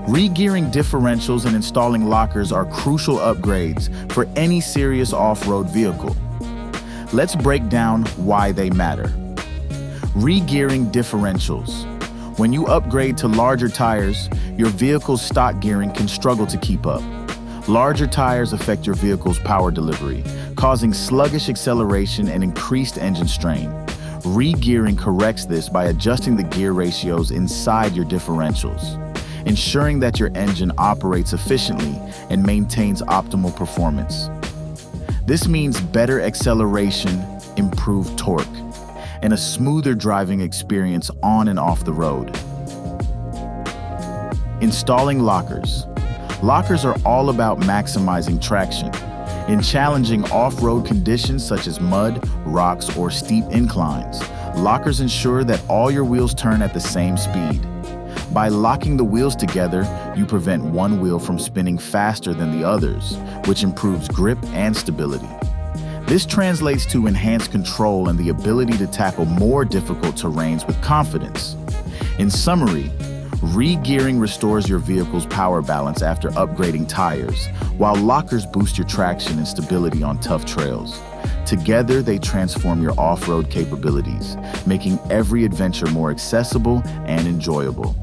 Re-gearing differentials and installing lockers are crucial upgrades for any serious off-road vehicle. Let's break down why they matter. Re-gearing differentials. When you upgrade to larger tires, your vehicle's stock gearing can struggle to keep up. Larger tires affect your vehicle's power delivery, causing sluggish acceleration and increased engine strain. Re-gearing corrects this by adjusting the gear ratios inside your differentials, ensuring that your engine operates efficiently and maintains optimal performance. This means better acceleration, improved torque, and a smoother driving experience on and off the road. Installing lockers. Lockers are all about maximizing traction. In challenging off-road conditions such as mud, rocks, or steep inclines, lockers ensure that all your wheels turn at the same speed. By locking the wheels together, you prevent one wheel from spinning faster than the others, which improves grip and stability. This translates to enhanced control and the ability to tackle more difficult terrains with confidence. In summary, re-gearing restores your vehicle's power balance after upgrading tires, while lockers boost your traction and stability on tough trails. Together, they transform your off-road capabilities, making every adventure more accessible and enjoyable.